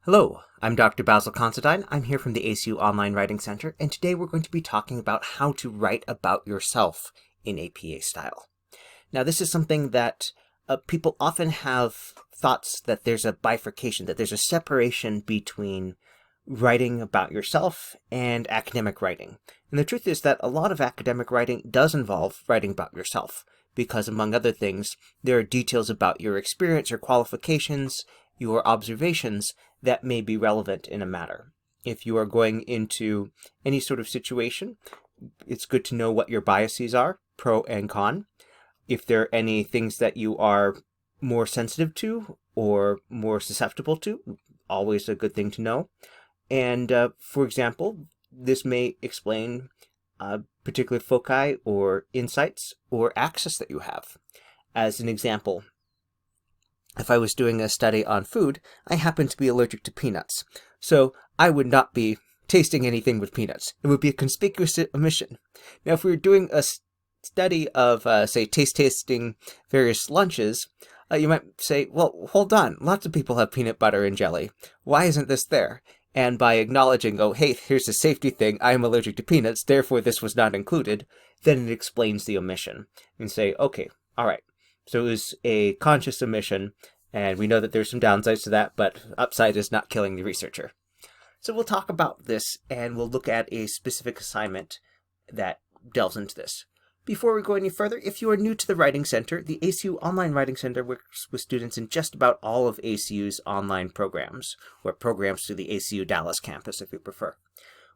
Hello, I'm Dr. Basil Considine. I'm here from the ACU Online Writing Center, and today we're going to be talking about how to write about yourself in APA style. Now, this is something that people often have thoughts that there's a bifurcation, that there's a separation between writing about yourself and academic writing. And the truth is that a lot of academic writing does involve writing about yourself, because among other things, there are details about your experience, your qualifications, your observations that may be relevant in a matter. If you are going into any sort of situation, it's good to know what your biases are, pro and con. If there are any things that you are more sensitive to or more susceptible to, always a good thing to know. And for example, this may explain particular foci or insights or access that you have. As an example, if I was doing a study on food, I happen to be allergic to peanuts. So I would not be tasting anything with peanuts. It would be a conspicuous omission. Now, if we were doing a study of, say, tasting various lunches, you might say, well, hold on, lots of people have peanut butter and jelly. Why isn't this there? And by acknowledging, oh, hey, here's a safety thing, I am allergic to peanuts, therefore this was not included, then it explains the omission. And say, okay, all right. So it was a conscious omission, and we know that there's some downsides to that, but upside is not killing the researcher. So we'll talk about this, and we'll look at a specific assignment that delves into this. Before we go any further, if you are new to the Writing Center, the ACU Online Writing Center works with students in just about all of ACU's online programs, or programs through the ACU Dallas campus if you prefer.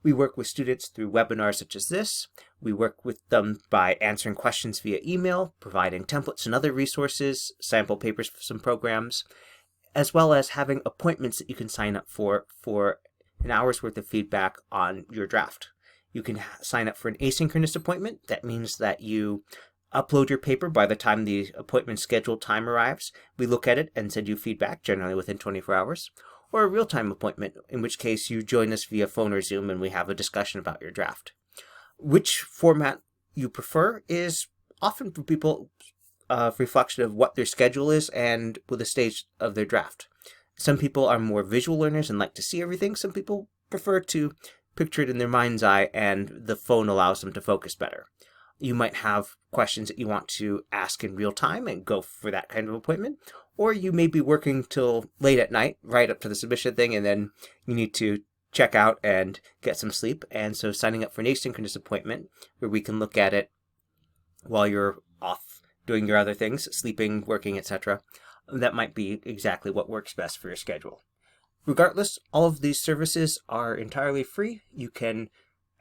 We work with students through webinars such as this. We work with them by answering questions via email, providing templates and other resources, sample papers for some programs, as well as having appointments that you can sign up for an hour's worth of feedback on your draft. You can sign up for an asynchronous appointment. That means that you upload your paper by the time the appointment scheduled time arrives. We look at it and send you feedback, generally within 24 hours. Or a real-time appointment, in which case you join us via phone or Zoom and we have a discussion about your draft. Which format you prefer is often for people a reflection of what their schedule is and with the stage of their draft. Some people are more visual learners and like to see everything. Some people prefer to picture it in their mind's eye, and the phone allows them to focus better. You might have questions that you want to ask in real time and go for that kind of appointment, or you may be working till late at night, right up to the submission thing, and then you need to check out and get some sleep. And so signing up for an asynchronous appointment where we can look at it while you're off doing your other things, sleeping, working, etc., that might be exactly what works best for your schedule. Regardless, all of these services are entirely free. You can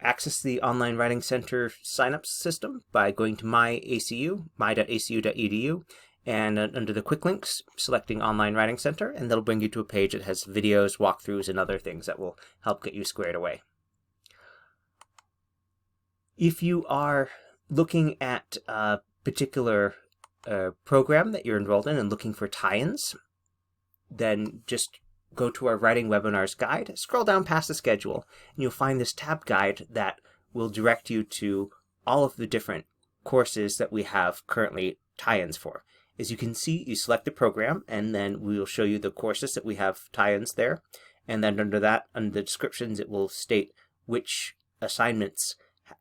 access the Online Writing Center sign-up system by going to my.acu.edu, and under the quick links, selecting Online Writing Center, and that'll bring you to a page that has videos, walkthroughs, and other things that will help get you squared away. If you are looking at a particular program that you're enrolled in and looking for tie-ins, then just go to our Writing Webinars guide, scroll down past the schedule, and you'll find this tab guide that will direct you to all of the different courses that we have currently tie-ins for. As you can see, you select the program, and then we will show you the courses that we have tie-ins there. And then under that, under the descriptions, it will state which assignments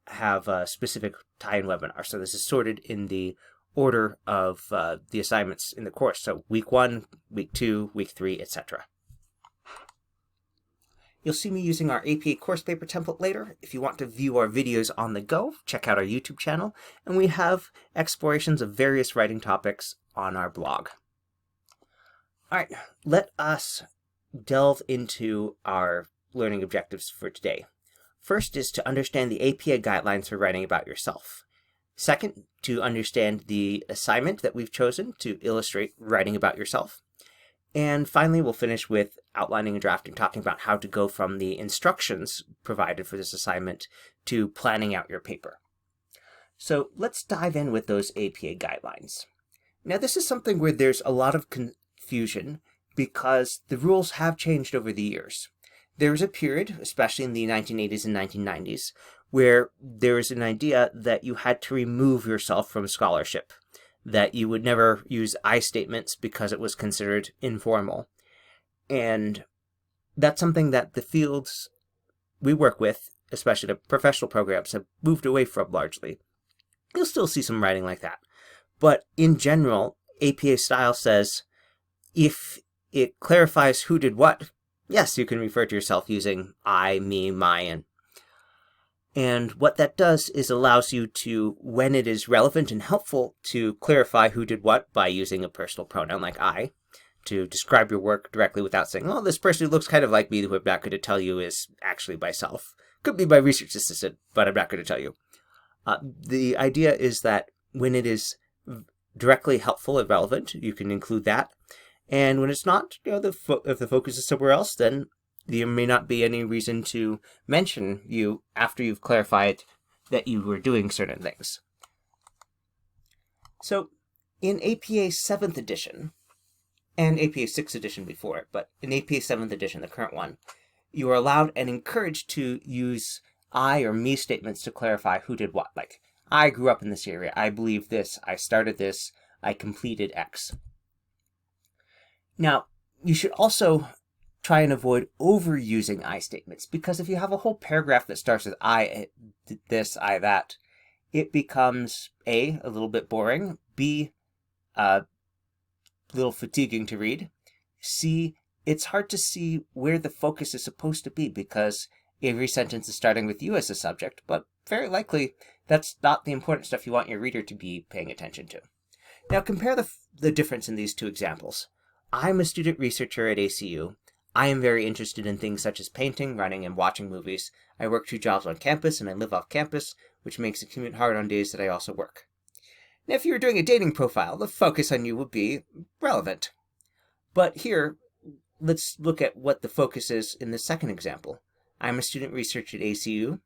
have a specific tie-in webinar. So this is sorted in the order of the assignments in the course. So week 1, week 2, week 3, etc. You'll see me using our APA course paper template later. If you want to view our videos on the go, check out our YouTube channel, and we have explorations of various writing topics on our blog. All right, let us delve into our learning objectives for today. First is to understand the APA guidelines for writing about yourself. Second, to understand the assignment that we've chosen to illustrate writing about yourself. And finally, we'll finish with outlining and drafting, talking about how to go from the instructions provided for this assignment to planning out your paper. So let's dive in with those APA guidelines. Now, this is something where there's a lot of confusion because the rules have changed over the years. There was a period, especially in the 1980s and 1990s, where there was an idea that you had to remove yourself from scholarship, that you would never use I statements because it was considered informal. And that's something that the fields we work with, especially the professional programs, have moved away from largely. You'll still see some writing like that. But in general, APA style says if it clarifies who did what, yes, you can refer to yourself using I, me, my, and what that does is allows you to, when it is relevant and helpful, to clarify who did what by using a personal pronoun like I, to describe your work directly without saying, well, this person who looks kind of like me who I'm not going to tell you is actually myself. Could be my research assistant, but I'm not going to tell you. The idea is that when it is directly helpful and relevant, you can include that. And when it's not, if the focus is somewhere else, then there may not be any reason to mention you after you've clarified that you were doing certain things. So in APA 7th edition, and APA 6th edition before it, but in APA 7th edition, the current one, you are allowed and encouraged to use I or me statements to clarify who did what. Like, I grew up in this area, I believe this, I started this, I completed X. Now, you should also try and avoid overusing I statements, because if you have a whole paragraph that starts with I did this, I that, it becomes A, a little bit boring, B, a little fatiguing to read, C, it's hard to see where the focus is supposed to be because every sentence is starting with you as a subject, but very likely that's not the important stuff you want your reader to be paying attention to. Now compare the difference in these two examples. I'm a student researcher at ACU. I am very interested in things such as painting, running, and watching movies. I work 2 jobs on campus, and I live off campus, which makes the commute hard on days that I also work. Now, if you were doing a dating profile, the focus on you would be relevant. But here, let's look at what the focus is in the second example. I'm a student researcher at ACU.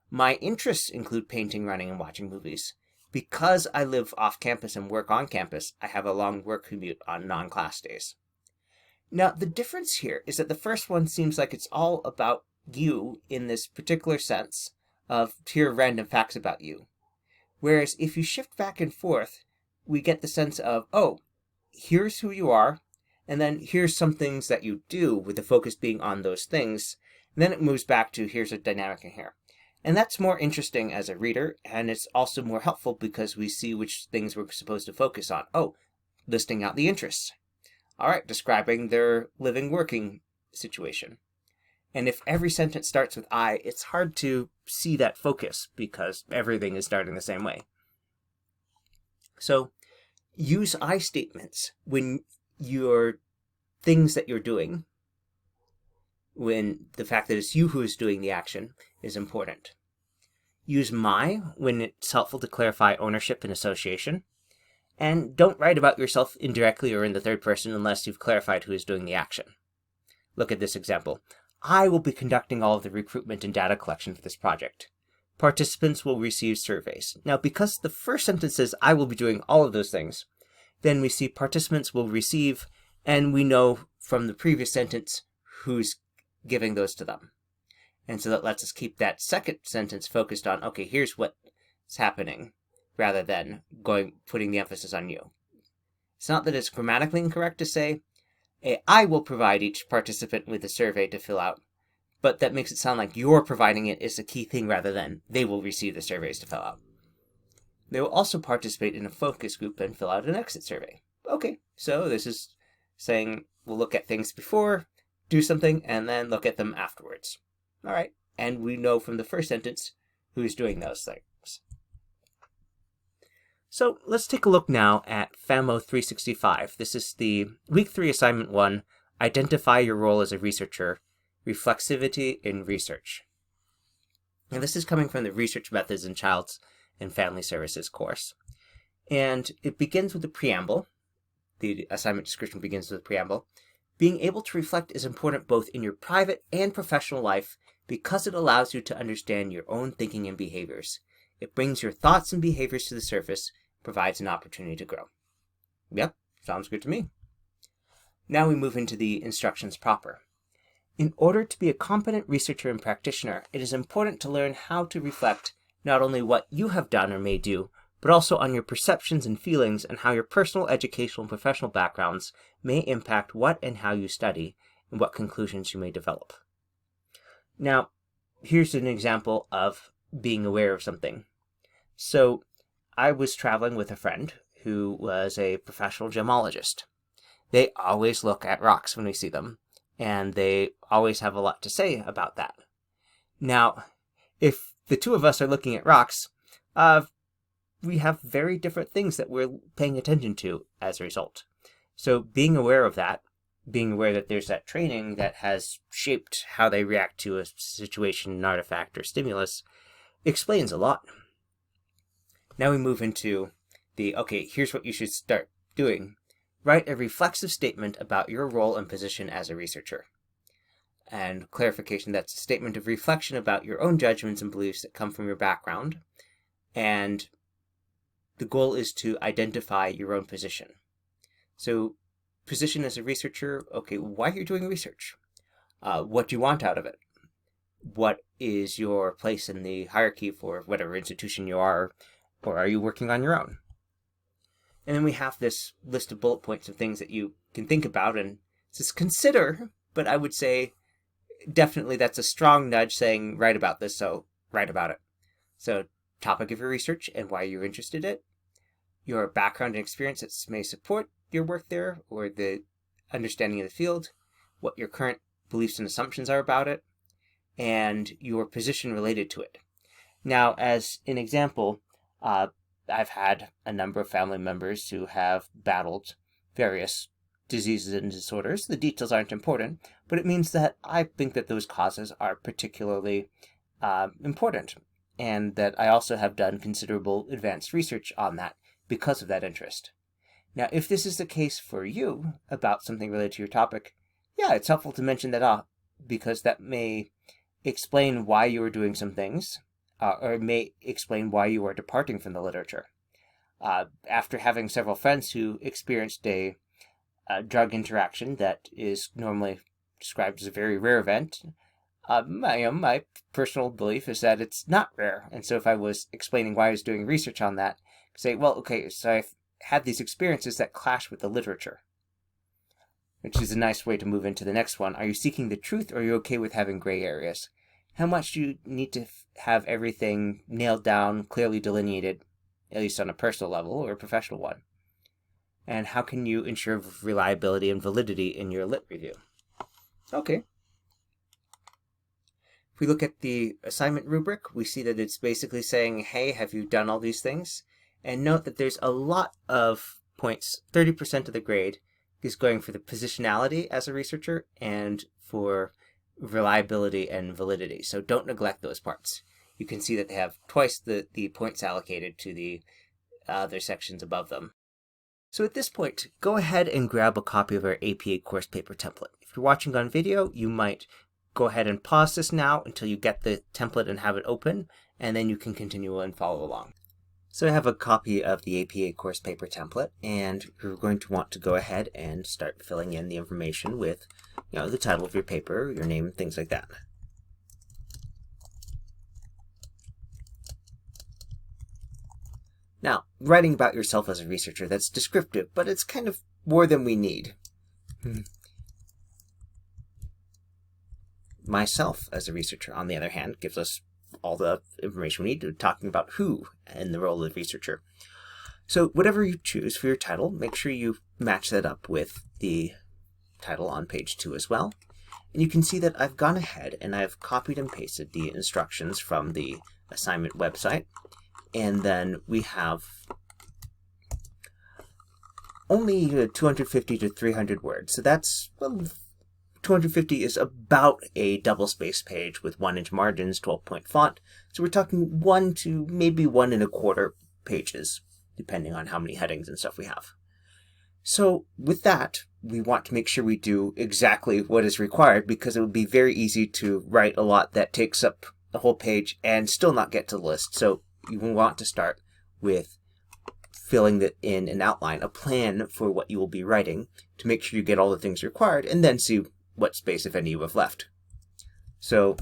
My interests include painting, running, and watching movies. Because I live off campus and work on campus, I have a long work commute on non-class days. Now, the difference here is that the first one seems like it's all about you in this particular sense of here are random facts about you. Whereas if you shift back and forth, we get the sense of, oh, here's who you are, and then here's some things that you do with the focus being on those things. And then it moves back to here's a dynamic in here. And that's more interesting as a reader, and it's also more helpful because we see which things we're supposed to focus on. Oh, listing out the interests. All right, describing their living, working situation. And if every sentence starts with I, it's hard to see that focus because everything is starting the same way. So use I statements when your things that you're doing, when the fact that it's you who is doing the action is important. Use my when it's helpful to clarify ownership and association. And don't write about yourself indirectly or in the third person unless you've clarified who is doing the action. Look at this example. I will be conducting all of the recruitment and data collection for this project. Participants will receive surveys. Now, because the first sentence says I will be doing all of those things, then we see participants will receive, and we know from the previous sentence who's giving those to them. And so that lets us keep that second sentence focused on, okay, here's what's happening, rather than putting the emphasis on you. It's not that it's grammatically incorrect to say, I will provide each participant with a survey to fill out, but that makes it sound like you're providing it is the key thing rather than they will receive the surveys to fill out. They will also participate in a focus group and fill out an exit survey. Okay, so this is saying we'll look at things before, do something, and then look at them afterwards. All right, and we know from the first sentence who's doing those things. So let's take a look now at FAMO 365. This is the Week 3 Assignment 1, Identify Your Role as a Researcher, Reflexivity in Research. Now this is coming from the Research Methods in Child and Family Services course. And it begins with the preamble. The assignment description begins with the preamble. Being able to reflect is important both in your private and professional life because it allows you to understand your own thinking and behaviors. It brings your thoughts and behaviors to the surface, provides an opportunity to grow. Yep, sounds good to me. Now we move into the instructions proper. In order to be a competent researcher and practitioner, it is important to learn how to reflect not only what you have done or may do, but also on your perceptions and feelings and how your personal, educational, and professional backgrounds may impact what and how you study, and what conclusions you may develop. Now, here's an example of being aware of something. So, I was traveling with a friend who was a professional gemologist. They always look at rocks when we see them, and they always have a lot to say about that. Now, if the two of us are looking at rocks, we have very different things that we're paying attention to as a result. So being aware of that, being aware that there's that training that has shaped how they react to a situation, an artifact, or stimulus, explains a lot. Now we move into okay, here's what you should start doing. Write a reflexive statement about your role and position as a researcher. And clarification, that's a statement of reflection about your own judgments and beliefs that come from your background. And the goal is to identify your own position. So, position as a researcher, okay, why are you doing research? What do you want out of it? What is your place in the hierarchy for whatever institution you are, or are you working on your own? And then we have this list of bullet points of things that you can think about, and it says consider, but I would say definitely that's a strong nudge saying write about this, so write about it. So topic of your research and why you're interested in it, your background and experience that may support your work there or the understanding of the field, what your current beliefs and assumptions are about it, and your position related to it. Now, as an example, I've had a number of family members who have battled various diseases and disorders. The details aren't important, but it means that I think that those causes are particularly important, and that I also have done considerable advanced research on that because of that interest. Now, if this is the case for you about something related to your topic, yeah, it's helpful to mention that off, because that may explain why you are doing some things, or it may explain why you are departing from the literature. After having several friends who experienced a drug interaction that is normally described as a very rare event, my personal belief is that it's not rare. And so if I was explaining why I was doing research on that, say, well, okay, so I've had these experiences that clash with the literature, which is a nice way to move into the next one. Are you seeking the truth, or are you okay with having gray areas? How much do you need to have everything nailed down, clearly delineated, at least on a personal level or a professional one? And how can you ensure reliability and validity in your lit review? Okay. If we look at the assignment rubric, we see that it's basically saying, hey, have you done all these things? And note that there's a lot of points. 30% of the grade is going for the positionality as a researcher and for reliability and validity. So don't neglect those parts. You can see that they have twice the points allocated to the other sections above them. So at this point, go ahead and grab a copy of our APA course paper template. If you're watching on video, you might go ahead and pause this now until you get the template and have it open, and then you can continue and follow along. So I have a copy of the APA course paper template, and you're going to want to go ahead and start filling in the information with, the title of your paper, your name, things like that. Now, writing about yourself as a researcher, that's descriptive, but it's kind of more than we need. Myself as a researcher, on the other hand, gives us all the information we need to talking about who and the role of the researcher. So whatever you choose for your title, make sure you match that up with the title on page 2 as well. And you can see that I've gone ahead and I've copied and pasted the instructions from the assignment website. And then we have only 250 to 300 words. So that's, 250 is about a double-spaced page with 1-inch margins, 12-point font. So we're talking 1 to maybe 1 1/4 pages, depending on how many headings and stuff we have. So with that, we want to make sure we do exactly what is required, because it would be very easy to write a lot that takes up the whole page and still not get to the list. So you want to start with filling in an outline, a plan for what you will be writing, to make sure you get all the things required, and then see what space, if any, you have left. So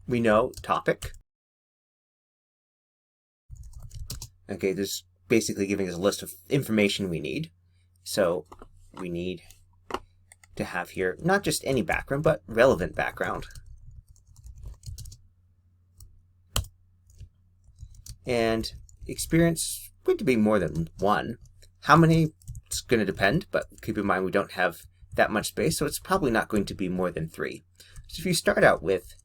we know topic. Okay, this is basically giving us a list of information we need. So we need to have here not just any background, but relevant background. And experience going to be more than one. How many? It's going to depend, but keep in mind we don't have that much space, so it's probably not going to be more than 3. So if you start out with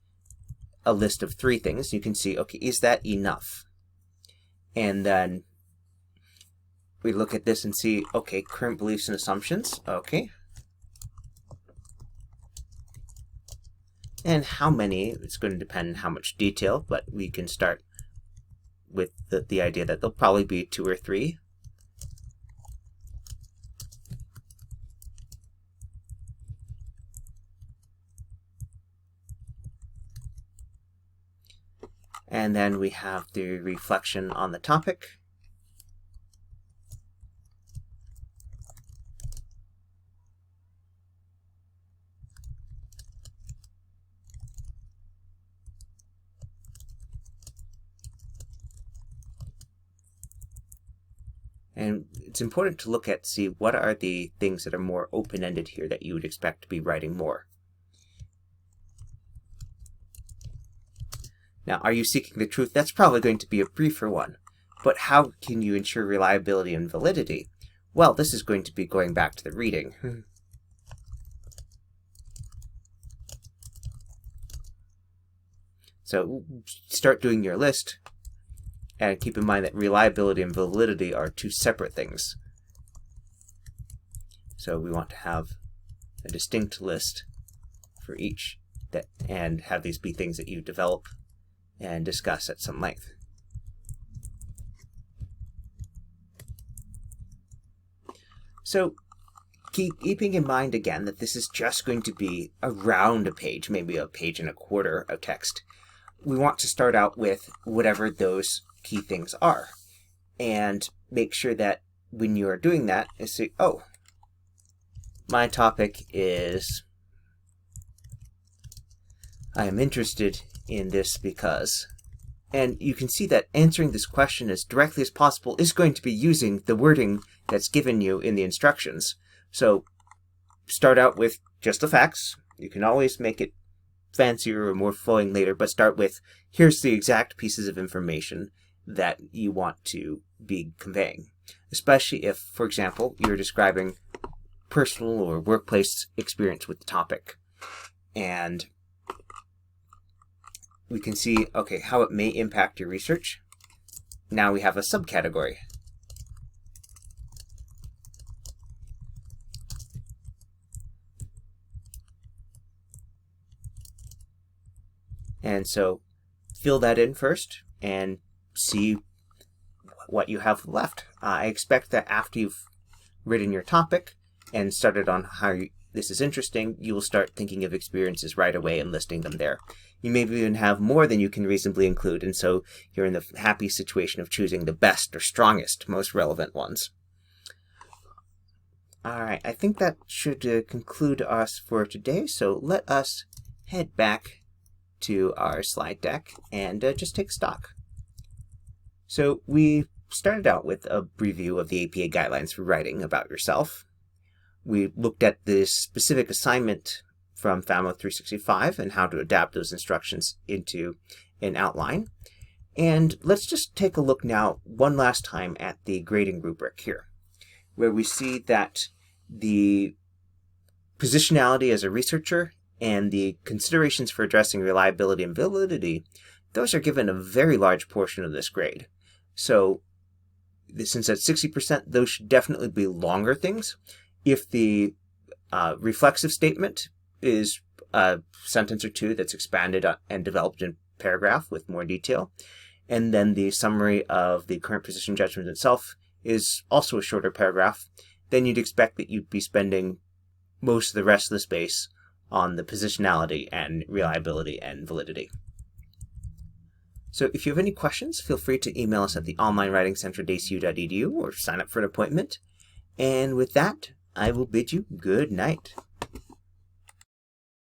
a list of 3 things, you can see, okay, is that enough? And then we look at this and see, okay, current beliefs and assumptions, okay. And how many? It's going to depend on how much detail, but we can start with the idea that there'll probably be 2 or 3. And then we have the reflection on the topic. And it's important to look at, see what are the things that are more open-ended here that you would expect to be writing more. Now, are you seeking the truth? That's probably going to be a briefer one. But how can you ensure reliability and validity? Well, this is going to be going back to the reading. So start doing your list, and keep in mind that reliability and validity are 2 separate things. So we want to have a distinct list for each, and have these be things that you develop and discuss at some length. So keeping in mind again that this is just going to be around a page, maybe a page and a quarter of text, we want to start out with whatever those key things are, and make sure that when you are doing that, is say, oh, my topic is, I am interested in this because, and you can see that answering this question as directly as possible is going to be using the wording that's given you in the instructions. So start out with just the facts. You can always make it fancier or more flowing later, but start with, here's the exact pieces of information that you want to be conveying, especially if, for example, you're describing personal or workplace experience with the topic. And we can see, okay, how it may impact your research. Now we have a subcategory. And so fill that in first and see what you have left. I expect that after you've written your topic and started on how this is interesting, you will start thinking of experiences right away and listing them there. You may even have more than you can reasonably include, and so you're in the happy situation of choosing the best or strongest, most relevant ones. All right, I think that should conclude us for today, so let us head back to our slide deck and just take stock. So we started out with a review of the APA guidelines for writing about yourself. We looked at the specific assignment from FAMO 365 and how to adapt those instructions into an outline. And let's just take a look now one last time at the grading rubric here, where we see that the positionality as a researcher and the considerations for addressing reliability and validity, those are given a very large portion of this grade. So since at 60%, those should definitely be longer things. If the reflexive statement is a sentence or 2 that's expanded and developed in paragraph with more detail, and then the summary of the current position judgment itself is also a shorter paragraph, then you'd expect that you'd be spending most of the rest of the space on the positionality and reliability and validity. So if you have any questions, feel free to email us at the onlinewritingcenter@acu.edu or sign up for an appointment. And with that, I will bid you good night.